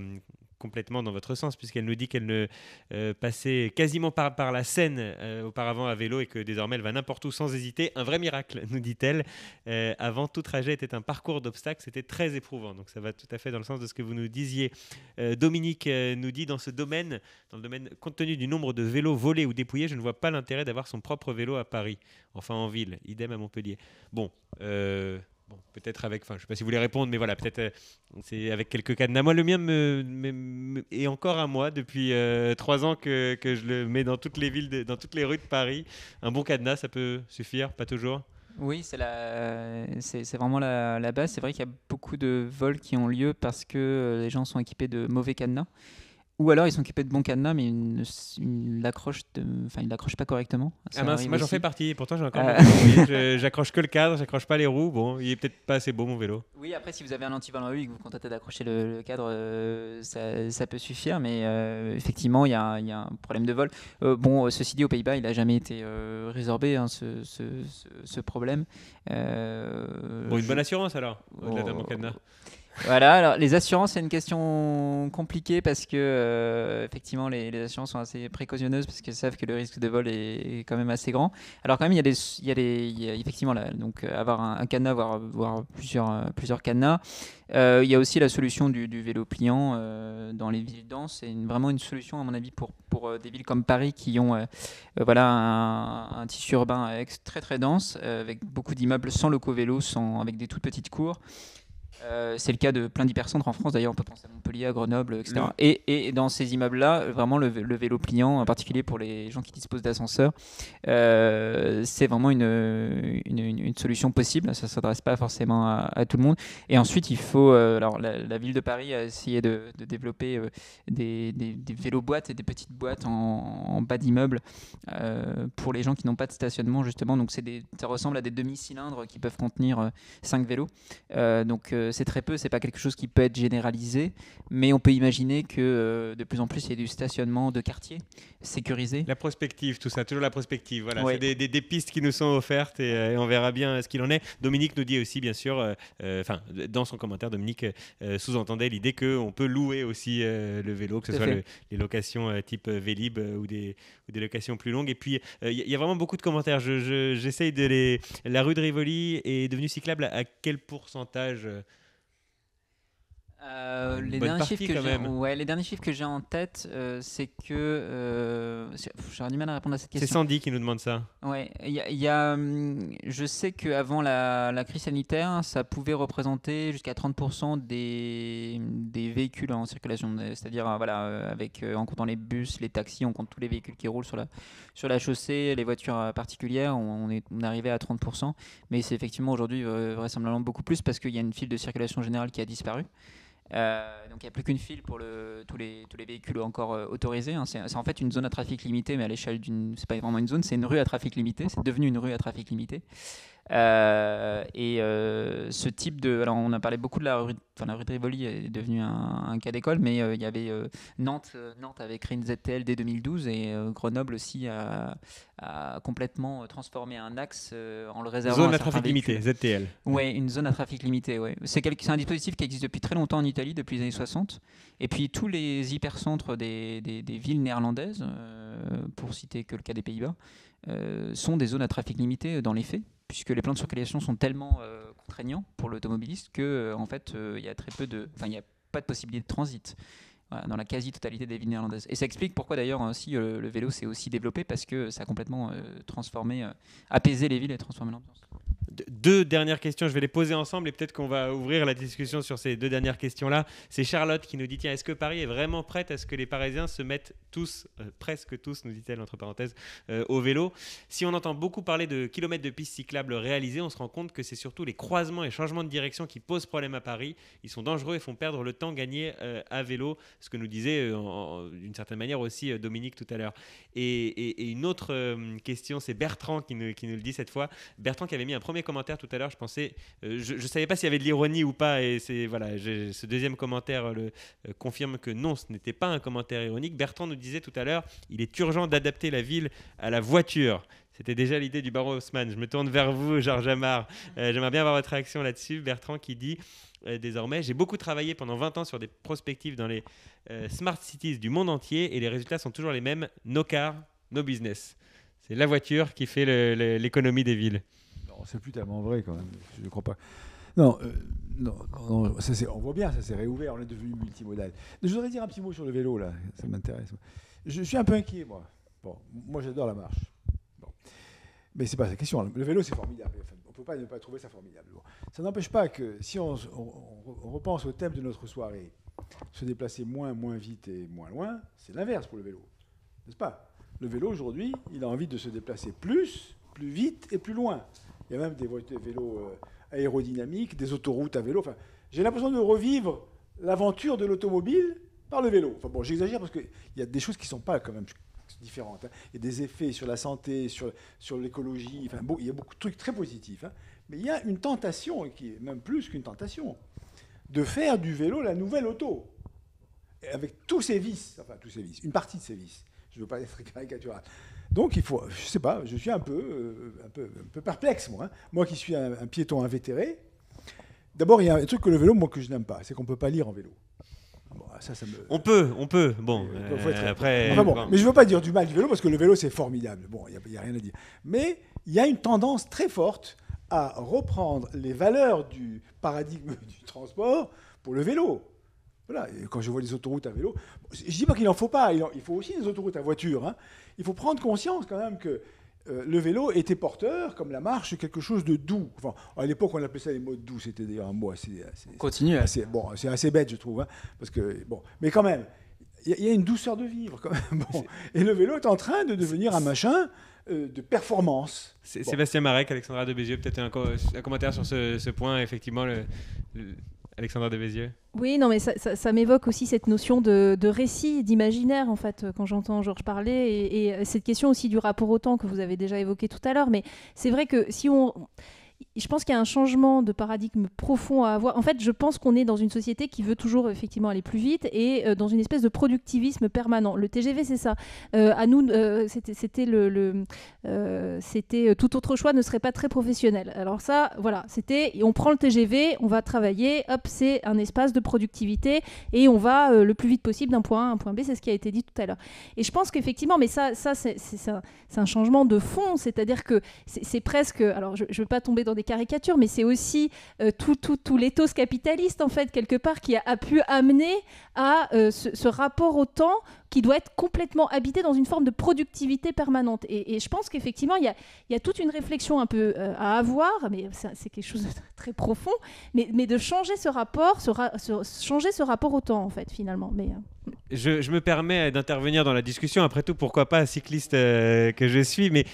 complètement dans votre sens, puisqu'elle nous dit qu'elle ne passait quasiment par la Seine auparavant à vélo et que désormais elle va n'importe où sans hésiter. Un vrai miracle, nous dit-elle. Avant, tout trajet était un parcours d'obstacles, c'était très éprouvant. Donc ça va tout à fait dans le sens de ce que vous nous disiez. Dominique nous dit, dans le domaine, compte tenu du nombre de vélos volés ou dépouillés, je ne vois pas l'intérêt d'avoir son propre vélo à Paris, enfin en ville, idem à Montpellier. Bon, peut-être avec, je ne sais pas si vous voulez répondre, mais voilà, peut-être c'est avec quelques cadenas. Moi, le mien est encore à moi depuis 3 ans que je le mets dans toutes les villes, dans toutes les rues de Paris. Un bon cadenas, ça peut suffire, pas toujours. Oui, c'est vraiment la base. C'est vrai qu'il y a beaucoup de vols qui ont lieu parce que les gens sont équipés de mauvais cadenas. Ou alors ils sont équipés de bons cadenas, mais ils l'accrochent pas correctement. Ah Ça mince, arrive moi j'en aussi. fais partie, et pourtant j'ai encore Euh, mon vélo. J'accroche que le cadre, j'accroche pas les roues. Bon, il est peut-être pas assez beau mon vélo. Oui, après, si vous avez un anti-volant et que vous vous contentez d'accrocher le cadre, ça peut suffire. Mais effectivement, il y a un problème de vol. Ceci dit, aux Pays-Bas, il n'a jamais été résorbé, hein, ce problème. Bon, une bonne assurance alors, au-delà d'un bon cadenas. Voilà, alors les assurances, c'est une question compliquée parce que effectivement les assurances sont assez précautionneuses parce qu'elles savent que le risque de vol est quand même assez grand. Alors quand même, il y a effectivement donc avoir un cadenas, voire plusieurs cadenas. Il y a aussi la solution du vélo pliant dans les villes denses. C'est vraiment une solution à mon avis pour des villes comme Paris qui ont un tissu urbain très très dense avec beaucoup d'immeubles sans locaux vélo, avec des toutes petites cours. C'est le cas de plein d'hypercentres en France, d'ailleurs on peut penser à Montpellier, à Grenoble, etc. Et dans ces immeubles-là, vraiment le vélo pliant, en particulier pour les gens qui disposent d'ascenseurs, c'est vraiment une solution possible. Ça ne s'adresse pas forcément à tout le monde. Et ensuite, il faut... alors la ville de Paris a essayé de développer des vélos boîtes et des petites boîtes en bas d'immeubles pour les gens qui n'ont pas de stationnement, justement. Donc ça ressemble à des demi-cylindres qui peuvent contenir 5 vélos. Donc c'est très peu, c'est pas quelque chose qui peut être généralisé, mais on peut imaginer que de plus en plus il y a du stationnement de quartier sécurisé. La prospective, tout ça, toujours la prospective. Voilà, Ouais. c'est des pistes qui nous sont offertes et on verra bien ce qu'il en est. Dominique nous dit aussi, bien sûr, dans son commentaire, Dominique sous-entendait l'idée qu'on peut louer aussi le vélo, que ce soit les locations type Vélib ou des locations plus longues. Et puis, il y a vraiment beaucoup de commentaires. J'essaye La rue de Rivoli est devenue cyclable à quel pourcentage Les derniers chiffres que j'ai en tête, c'est que j'aurais du mal à répondre à cette question. C'est Sandy qui nous demande ça. Ouais, je sais qu'avant la crise sanitaire, ça pouvait représenter jusqu'à 30% des véhicules en circulation, c'est-à-dire en comptant les bus, les taxis, on compte tous les véhicules qui roulent sur la chaussée, les voitures particulières, on est arrivé à 30%, mais c'est effectivement aujourd'hui vraisemblablement beaucoup plus parce qu'il y a une file de circulation générale qui a disparu. Donc il n'y a plus qu'une file pour tous les véhicules encore autorisés, hein. C'est en fait une zone à trafic limité, mais à l'échelle c'est pas vraiment une zone, c'est une rue à trafic limité. C'est devenu une rue à trafic limité. Ce type de... Alors on a parlé beaucoup de la rue de Rivoli est devenue un cas d'école, mais il y avait Nantes avait créé une ZTL dès 2012 et Grenoble aussi a complètement transformé un axe en le réservant Zone à à trafic limité, ZTL. Oui, une zone à trafic limité. Ouais. C'est un dispositif qui existe depuis très longtemps en Italie, depuis les années 60. Et puis tous les hypercentres des villes néerlandaises, pour citer que le cas des Pays-Bas, sont des zones à trafic limité dans les faits, puisque les plans de circulation sont tellement contraignants pour l'automobiliste que en fait il y a il n'y a pas de possibilité de transit. Voilà, dans la quasi-totalité des villes néerlandaises. Et ça explique pourquoi d'ailleurs aussi le vélo s'est aussi développé, parce que ça a complètement apaisé les villes et transformé l'ambiance. deux dernières questions, je vais les poser ensemble et peut-être qu'on va ouvrir la discussion sur ces deux dernières questions-là. C'est Charlotte qui nous dit, tiens, est-ce que Paris est vraiment prête à ce que les Parisiens se mettent tous, presque tous, nous dit-elle entre parenthèses, au vélo? Si on entend beaucoup parler de kilomètres de pistes cyclables réalisées, on se rend compte que c'est surtout les croisements et changements de direction qui posent problème à Paris. Ils sont dangereux et font perdre le temps gagné à vélo, ce que nous disait d'une certaine manière aussi Dominique tout à l'heure. Et une autre question, c'est Bertrand qui nous le dit cette fois. Bertrand qui avait mis un premier commentaire tout à l'heure, je pensais, je ne savais pas s'il y avait de l'ironie ou pas, et ce deuxième commentaire confirme que non, ce n'était pas un commentaire ironique. Bertrand nous disait tout à l'heure, il est urgent d'adapter la ville à la voiture. C'était déjà l'idée du baron Haussmann. Je me tourne vers vous, Georges Amar. J'aimerais bien avoir votre réaction là-dessus. Bertrand qui dit désormais, j'ai beaucoup travaillé pendant 20 ans sur des prospectives dans les smart cities du monde entier et les résultats sont toujours les mêmes. No car, no business. C'est la voiture qui fait l'économie des villes. Non, c'est plus tellement vrai quand même. Je ne crois pas. Non, on voit bien, ça s'est réouvert, on est devenu multimodal. Je voudrais dire un petit mot sur le vélo, là, ça m'intéresse. Je suis un peu inquiet, moi. Bon, moi, j'adore la marche. Bon. Mais c'est pas la question. Le vélo, c'est formidable. Enfin, on ne peut pas ne pas trouver ça formidable. Bon. Ça n'empêche pas que si on repense au thème de notre soirée, se déplacer moins vite et moins loin, c'est l'inverse pour le vélo. N'est-ce pas? Le vélo, aujourd'hui, il a envie de se déplacer plus vite et plus loin. Il y a même des vélos aérodynamiques, des autoroutes à vélo. Enfin, j'ai l'impression de revivre l'aventure de l'automobile par le vélo. Enfin bon, j'exagère parce qu'il y a des choses qui ne sont pas quand même différentes. Hein. Il y a des effets sur la santé, sur l'écologie. Enfin, bon, il y a beaucoup de trucs très positifs. Hein. Mais il y a une tentation, qui est même plus qu'une tentation, de faire du vélo la nouvelle auto. Et avec tous ses vices, une partie de ses vices. Je ne veux pas être caricatural. Donc il faut, je ne sais pas, je suis un peu perplexe, moi. Hein. Moi qui suis un piéton invétéré. D'abord, il y a un truc que le vélo, moi, que je n'aime pas, c'est qu'on ne peut pas lire en vélo. Bon, ça me... On peut. Bon, après... Enfin, bon. Mais je ne veux pas dire du mal du vélo, parce que le vélo, c'est formidable. Bon, il n'y a rien à dire. Mais il y a une tendance très forte à reprendre les valeurs du paradigme du transport pour le vélo. Voilà, et quand je vois les autoroutes à vélo, je ne dis pas qu'il n'en faut pas, il faut aussi des autoroutes à voiture. Hein. Il faut prendre conscience quand même que le vélo était porteur, comme la marche, quelque chose de doux. Enfin, à l'époque, on appelait ça les modes doux, c'était d'ailleurs un mot assez... Continue. C'est assez bête, je trouve. Hein, parce que, bon, mais quand même, il y a une douceur de vivre. Quand même. Bon. Et le vélo est en train de devenir un machin de performance. Bon. Sébastien Marek, Alexandra de Bézieux, peut-être un commentaire sur ce point, effectivement, Alexandra de Bézieux. Oui, non, mais ça m'évoque aussi cette notion de récit, d'imaginaire, en fait, quand j'entends Georges parler, et cette question aussi du rapport au temps que vous avez déjà évoqué tout à l'heure. Mais c'est vrai que je pense qu'il y a un changement de paradigme profond à avoir. En fait, je pense qu'on est dans une société qui veut toujours effectivement aller plus vite et dans une espèce de productivisme permanent. Le TGV, c'est ça. À nous, c'était tout autre choix ne serait pas très professionnel. Alors ça, voilà, on prend le TGV, on va travailler, hop, c'est un espace de productivité et on va le plus vite possible d'un point A à un point B. C'est ce qui a été dit tout à l'heure. Et je pense qu'effectivement, mais ça c'est un changement de fond, c'est-à-dire que c'est presque, alors je ne veux pas tomber dans des caricatures, mais c'est aussi tout l'éthos capitaliste, en fait, quelque part, qui a pu amener à ce rapport au temps qui doit être complètement habité dans une forme de productivité permanente. Et je pense qu'effectivement, il y a toute une réflexion un peu à avoir, mais c'est quelque chose de très profond, mais de changer ce rapport, changer ce rapport au temps, en fait, finalement. Mais, Je me permets d'intervenir dans la discussion, après tout, pourquoi pas, cycliste que je suis, mais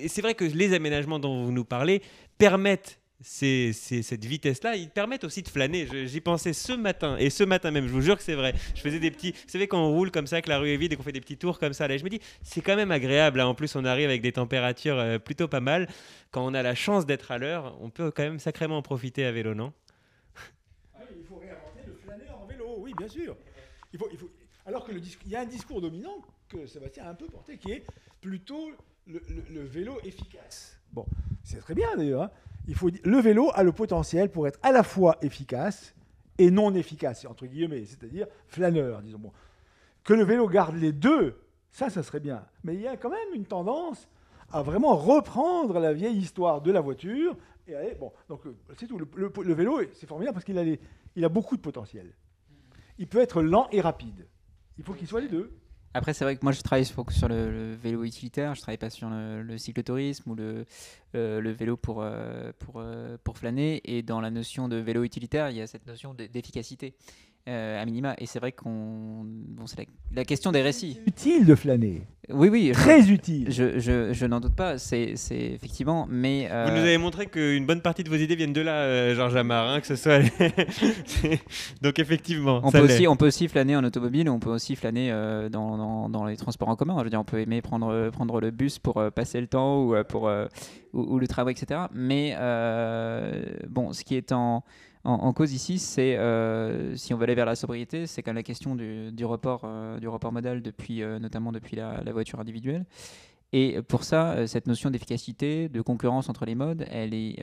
c'est vrai que les aménagements dont vous nous parlez permettent cette vitesse-là, ils permettent aussi de flâner. J'y pensais ce matin même, je vous jure que c'est vrai. Je faisais des petits... Vous savez, quand on roule comme ça, que la rue est vide et qu'on fait des petits tours comme ça, là, je me dis, c'est quand même agréable. Là. En plus, on arrive avec des températures plutôt pas mal. Quand on a la chance d'être à l'heure, on peut quand même sacrément en profiter à vélo, non? Il faut réinventer le flâneur en vélo, oui, bien sûr. Alors qu'il y a un discours dominant que Sébastien a un peu porté, qui est plutôt le vélo efficace. Bon, c'est très bien d'ailleurs. Hein. Le vélo a le potentiel pour être à la fois efficace et non efficace, entre guillemets, c'est-à-dire flâneur, disons. Bon. Que le vélo garde les deux, ça serait bien. Mais il y a quand même une tendance à vraiment reprendre la vieille histoire de la voiture. Et aller, bon, donc c'est tout. Le vélo, c'est formidable parce qu'il a beaucoup de potentiel. Il peut être lent et rapide. Il faut qu'il soit les deux. Après, c'est vrai que moi, je travaille sur le vélo utilitaire. Je travaille pas sur le cyclotourisme ou le vélo pour flâner. Et dans la notion de vélo utilitaire, il y a cette notion d'efficacité à minima. Et c'est vrai c'est la question des récits. Utile de flâner. Oui, Très utile. je n'en doute pas. C'est effectivement, mais Vous nous avez montré qu'une bonne partie de vos idées viennent de là, Georges Amar, hein, que ce soit. Donc effectivement, on peut aussi flâner en automobile, on peut aussi flâner dans les transports en commun. Je veux dire, on peut aimer prendre le bus pour passer le temps ou le tramway, etc. Mais bon, ce qui est en cause ici, c'est si on veut aller vers la sobriété, c'est quand même la question du report modal notamment depuis la voiture individuelle. Et pour ça, cette notion d'efficacité, de concurrence entre les modes, elle est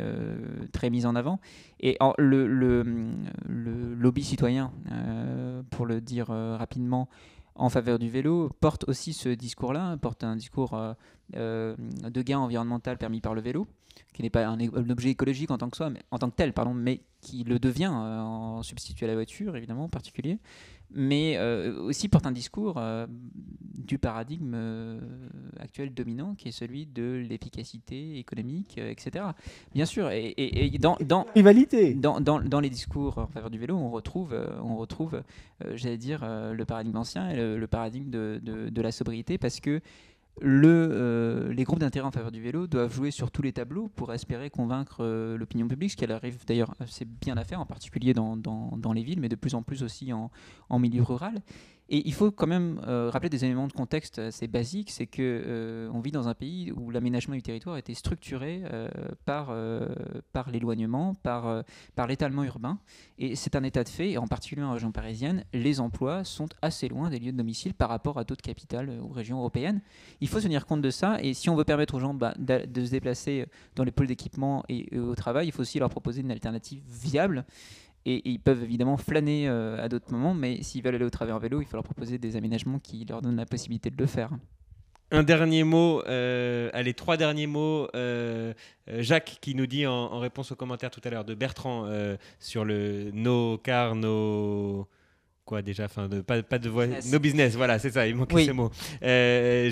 très mise en avant. Et le lobby citoyen, pour le dire rapidement, en faveur du vélo, porte aussi ce discours-là, porte un discours de gain environnemental permis par le vélo, qui n'est pas un objet écologique en tant que tel, mais qui le devient en substitut à la voiture, évidemment, en particulier, mais aussi porte un discours du paradigme actuel dominant, qui est celui de l'efficacité économique, etc. Bien sûr, et Rivalité. dans les discours en faveur du vélo, on retrouve j'allais dire, le paradigme ancien et le paradigme de la sobriété, parce que les groupes d'intérêt en faveur du vélo doivent jouer sur tous les tableaux pour espérer convaincre l'opinion publique, ce qu'elle arrive d'ailleurs assez bien à faire, en particulier dans les villes, mais de plus en plus aussi en milieu rural. Et il faut quand même rappeler des éléments de contexte assez basiques, c'est qu'on vit dans un pays où l'aménagement du territoire a été structuré par l'éloignement, par l'étalement urbain. Et c'est un état de fait, et en particulier en région parisienne, les emplois sont assez loin des lieux de domicile par rapport à d'autres capitales ou régions européennes. Il faut tenir compte de ça, et si on veut permettre aux gens de se déplacer dans les pôles d'équipement et au travail, il faut aussi leur proposer une alternative viable. Et ils peuvent évidemment flâner à d'autres moments, mais s'ils veulent aller au travail en vélo, il faut leur proposer des aménagements qui leur donnent la possibilité de le faire. Un dernier mot, allez, 3 derniers mots. Jacques qui nous dit en réponse au commentaire tout à l'heure de Bertrand sur le no car, no... Quoi déjà, pas de voie, no business, voilà, c'est ça, il manquait ce mot.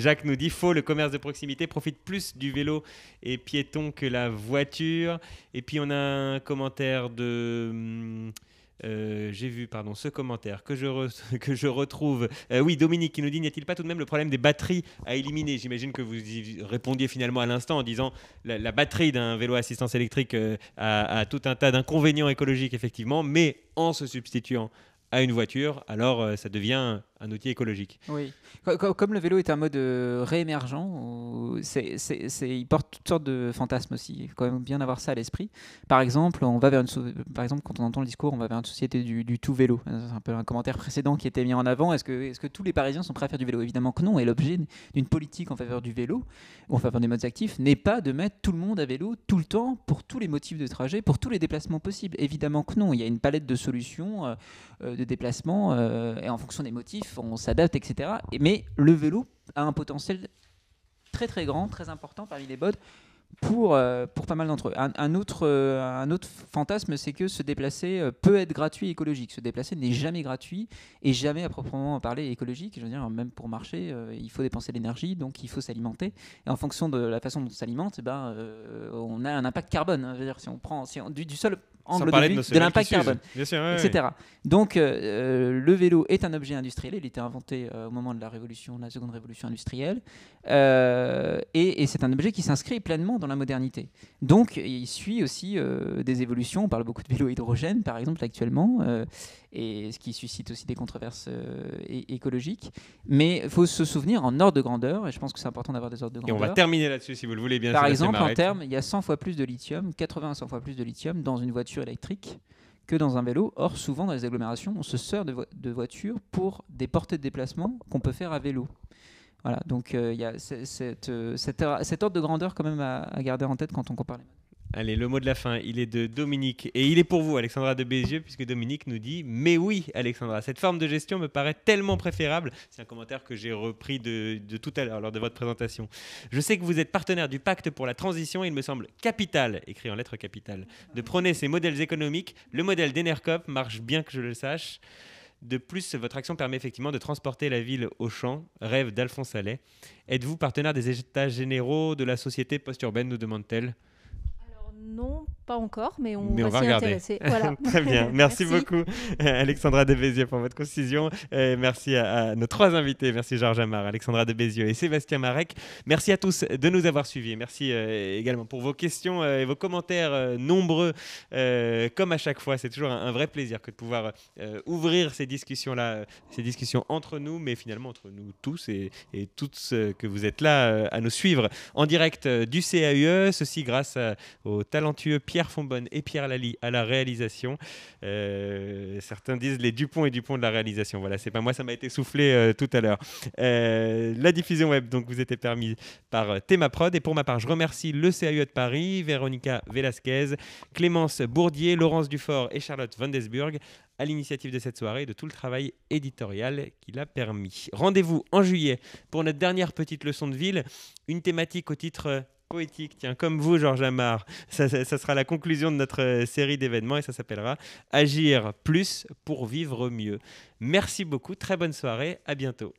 Jacques nous dit faux, le commerce de proximité profite plus du vélo et piéton que la voiture. Et puis on a un commentaire de... j'ai vu ce commentaire que je retrouve. Oui, Dominique qui nous dit n'y a-t-il pas tout de même le problème des batteries à éliminer? J'imagine que vous y répondiez finalement à l'instant en disant la batterie d'un vélo à assistance électrique a tout un tas d'inconvénients écologiques effectivement, mais en se substituant à une voiture, alors ça devient un outil écologique. Oui, comme le vélo est un mode réémergent, il porte toutes sortes de fantasmes aussi. Il faut quand même bien avoir ça à l'esprit. Par exemple, quand on entend le discours, on va vers une société du tout vélo. C'est un peu un commentaire précédent qui était mis en avant. Est-ce que tous les Parisiens sont prêts à faire du vélo? Évidemment que non. Et l'objet d'une politique en faveur du vélo, ou en faveur des modes actifs, n'est pas de mettre tout le monde à vélo tout le temps, pour tous les motifs de trajet, pour tous les déplacements possibles. Évidemment que non. Il y a une palette de solutions de déplacement et en fonction des motifs, on s'adapte, etc. Mais le vélo a un potentiel très très grand, très important parmi les modes pour pas mal d'entre eux. Un autre fantasme, c'est que se déplacer peut être gratuit et écologique. Se déplacer n'est jamais gratuit et jamais à proprement parler écologique. Je veux dire, même pour marcher, il faut dépenser de l'énergie, donc il faut s'alimenter. Et en fonction de la façon dont on s'alimente, on a un impact carbone. Je veux dire, du seul angle de vue de l'impact carbone, etc. Donc le vélo est un objet industriel. Il a été inventé au moment de la seconde révolution industrielle, et c'est un objet qui s'inscrit pleinement dans la modernité. Donc il suit aussi des évolutions. On parle beaucoup de vélo hydrogène par exemple actuellement, et ce qui suscite aussi des controverses écologiques. Mais il faut se souvenir en ordre de grandeur, et je pense que c'est important d'avoir des ordres de grandeur. Et on va terminer là-dessus si vous le voulez bien. Par exemple, en termes, il y a 100 fois plus de lithium, 80 à 100 fois plus de lithium dans une voiture électrique que dans un vélo. Or, souvent dans les agglomérations, on se sert de voitures pour des portées de déplacement qu'on peut faire à vélo. Voilà, donc il y a cet ordre de grandeur quand même à garder en tête quand on compare les modes. Allez, le mot de la fin, il est de Dominique. Et il est pour vous, Alexandra de Bézieux, puisque Dominique nous dit « Mais oui, Alexandra, cette forme de gestion me paraît tellement préférable. » C'est un commentaire que j'ai repris de tout à l'heure, lors de votre présentation. « Je sais que vous êtes partenaire du Pacte pour la transition. Il me semble capital, écrit en lettres capitales, de prôner ces modèles économiques. Le modèle d'Enercop marche bien que je le sache. » De plus, votre action permet effectivement de transporter la ville au champ, rêve d'Alphonse Allais. Êtes-vous partenaire des états généraux de la société post-urbaine, nous demande-t-elle? Alors non, pas encore, mais on Mais va on va s'y regarder. intéresser. Voilà. Très bien. Merci beaucoup, Alexandra de Bézieux, pour votre concision. Merci à nos 3 invités. Merci Georges Amar, Alexandra de Bézieux et Sébastien Marek. Merci à tous de nous avoir suivis. Merci également pour vos questions et vos commentaires nombreux. Comme à chaque fois, c'est toujours un vrai plaisir que de pouvoir ouvrir ces discussions-là, ces discussions entre nous, mais finalement entre nous tous et toutes que vous êtes là à nous suivre en direct du CAUE. Ceci grâce aux talentueux Pierre Fonbonne et Pierre Lally à la réalisation. Certains disent les Dupont et Dupont de la réalisation. Voilà, c'est pas moi, ça m'a été soufflé tout à l'heure. La diffusion web donc vous était permise par Théma Prod, et pour ma part, je remercie le CAUE de Paris, Véronica Velasquez, Clémence Bourdier, Laurence Dufort et Charlotte Vandesburg à l'initiative de cette soirée et de tout le travail éditorial qui l'a permis. Rendez-vous en juillet pour notre dernière petite leçon de ville, une thématique au titre poétique, tiens, comme vous, Georges Amar. Ça sera la conclusion de notre série d'événements et ça s'appellera « Agir plus pour vivre mieux ». Merci beaucoup, très bonne soirée, à bientôt.